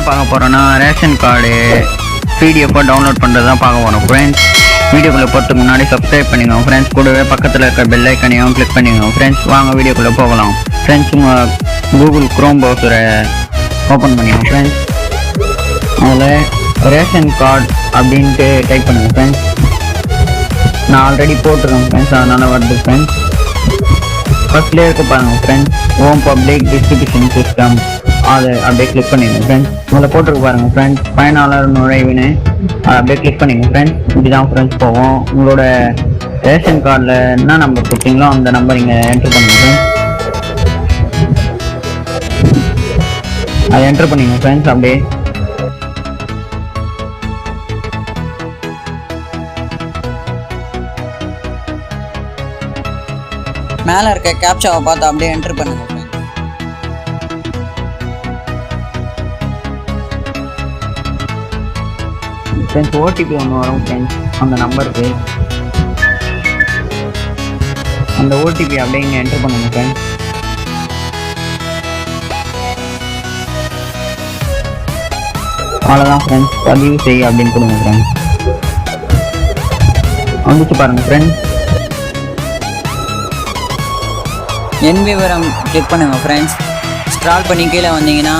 பார்க்க போகிறோன்னா ration card PDF download பண்ணுறது தான் பார்க்க போகிறோம் ஃப்ரெண்ட்ஸ். வீடியோக்குள்ளே போகிறதுக்கு முன்னாடி சப்ஸ்கிரைப் பண்ணிக்கோங்க ஃப்ரெண்ட்ஸ். கூடவே பக்கத்தில் இருக்க பெல் ஐக்கனையும் கிளிக் பண்ணிக்கோங்க ஃப்ரெண்ட்ஸ். வாங்க வீடியோக்குள்ளே போகலாம் ஃப்ரெண்ட்ஸ். உங்கள் கூகுள் க்ரோம் ப்ரௌசரை ஓப்பன் பண்ணிக்கோங்க ஃப்ரெண்ட்ஸ். அதில் ரேஷன் கார்டு அப்படின்ட்டு டைப் பண்ணுங்கள் ஃப்ரெண்ட்ஸ். நான் ஆல்ரெடி போட்டிருக்கேன் ஃப்ரெண்ட்ஸ், அதனால் வருது ஃப்ரெண்ட்ஸ். ஃபர்ஸ்ட்லேயே இருக்க பாருங்கள் friends, home public distribution system, அதை அப்படியே கிளிக் பண்ணிடுங்க ஃப்ரெண்ட்ஸ். உங்களை போட்டிருக்கு பாருங்கள் ஃப்ரெண்ட்ஸ், பயனாளர் நுழைவுன்னு அதை அப்படியே கிளிக் பண்ணிங்க ஃப்ரெண்ட்ஸ். இப்படிதான் ஃப்ரெண்ட்ஸ் போகும். உங்களோட ரேஷன் கார்டில் என்ன நம்பர் கொடுத்தீங்களோ அந்த நம்பர் இங்கே என்ட்ரு பண்ணுங்க ஃப்ரெண்ட்ஸ். அதை என்ட்ரு பண்ணிங்க ஃப்ரெண்ட்ஸ். அப்படியே மேலே இருக்க கேப்சாவை பார்த்து அப்படியே என்ட்ரு பண்ணுங்க ஃப்ரெண்ட்ஸ். ஓடிபி ஒன்று வரும் ஃப்ரெண்ட்ஸ் அந்த நம்பருக்கு. அந்த ஓடிபி அப்படியே இங்கே என்ட்ரு பண்ணுங்க ஃப்ரெண்ட்ஸ். அவ்வளோதான் ஃப்ரெண்ட்ஸ், பதிவு செய்ய அப்படின்னு கொடுங்க ஃப்ரெண்ட்ஸ். வந்துச்சு பாருங்கள் ஃப்ரெண்ட்ஸ். என் விவரம் கிளிக் பண்ணுங்கள் ஃப்ரெண்ட்ஸ். ஸ்க்ரால் பண்ணி கீழே வந்தீங்கன்னா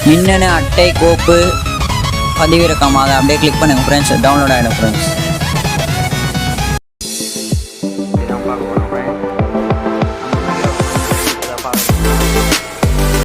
மின்னணு அட்டை கோப்பு பதிவிறக்கம், அதை அப்படியே கிளிக் பண்ணுங்கள் ஃப்ரெண்ட்ஸ். டவுன்லோட் ஆகிடும் ஃப்ரெண்ட்ஸ்.